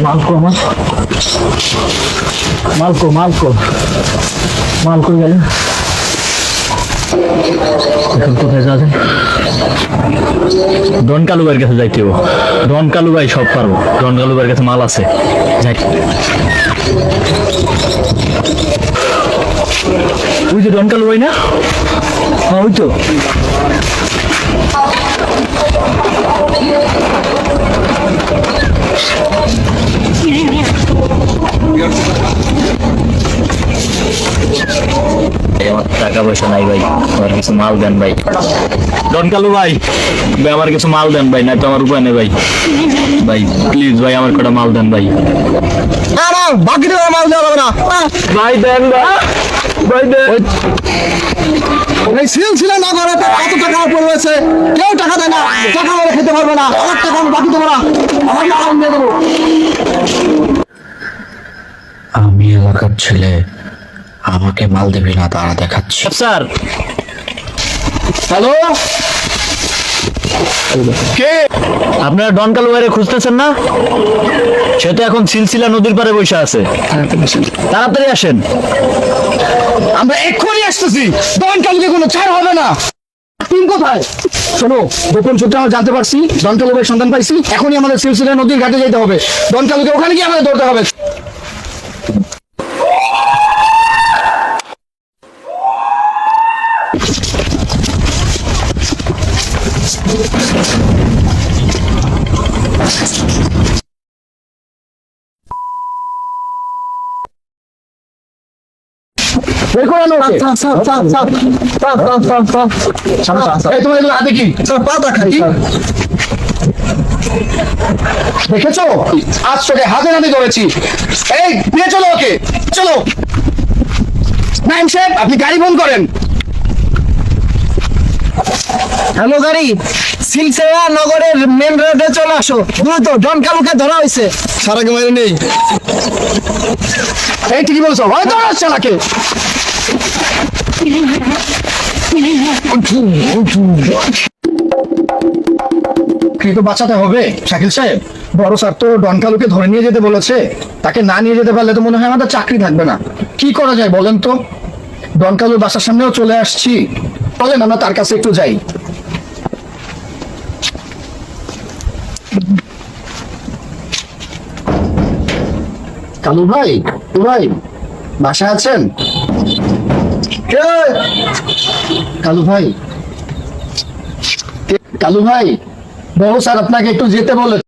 মালকো আমার মালকো মালকো মালকো গেল এখন কোথায় যাবেন? ডন কালু ভাইয়ের কাছে যাইতে হবে। ডন কালু ভাই সব পারবো। ডন কালু ভাইয়ের কাছে মাল আছে। যাই। ওই যে ডন কালু ভাই না? হ্যাঁ ওই তো। আমার টাকা পয়সা নাই ভাই, আমার কিছু মাল দেন ভাই। ডন কালু ভাই, ভাই আমার কিছু মাল দেন ভাই, নাই তো আমার উপায় নেই ভাই। ভাই প্লিজ ভাই আমার কটা মাল দেন ভাই। বাকি টাকা মাল দেওয়া যাবে না ভাই দেন ভাই দেন। এই সিলসিলা না করে কত টাকা পড়েছে, কেউ টাকা দেয় না, টাকা মেরে খেতে পারবে না, আমার টাকা আমি বাকি দেবো না, আমার টাকা দিয়ে দেবো। আমি এলাকার ছেলে, আমাকে মাল দিবি না তারা দেখাচ্ছি। স্যার হ্যালো, কে? আপনারা ডন কালু ভাইরে খুঁজতেছেন না? সে তো এখন সিলসিলা নদীর পাড়ে বসে আছে। তাড়াতাড়ি আসেন। আমরা এক্ষুনি আসতেছি, ডন কালুকে কোনো ছাড় হবে না। টিম কোথায়? শোনো, গোপন সূত্রে আমরা জানতে পারছি ডন কালু ভাইয়ের সন্ধান পাইছি। এখনই আমাদের সিলসিলা নদীর ঘাটে যেতে হবে, ডন কালুকে ওখানে গিয়ে আমাদের ধরতে হবে। দেখেছো, আজ তোকে হাতে নাতে ধরেছি। এই নিয়ে চলো ওকে, চলো। নাইম সাহেব, আপনি গাড়ি বন্ধ করেন। হ্যালো গাড়ি, সিলসিলা নগরের মেন রোডে চলে আসো দ্রুত, ডন কালুকে ধরা হয়েছে। সারাকে মারে নেই। এই ঠিকই বলছো, হয়তো চালাকে। কি তো বাঁচাতে হবে শাকিল সাহেব, বড় স্যার তো ডন কালুকে ধরে নিয়ে যেতে বলেছে। তাকে না নিয়ে যেতে পারলে তো মনে হয় আমাদের চাকরি থাকবে না। কি করা যায় বলেন তো? ডন কালুর বাসার সামনেও চলে আসছি, বলেন আমরা তার কাছে একটু যাই। কালু ভাই, ভাই বাসায় আছেন? কালু ভাই, কালু ভাই, বড় স্যার আপনাকে একটু যেতে বলে।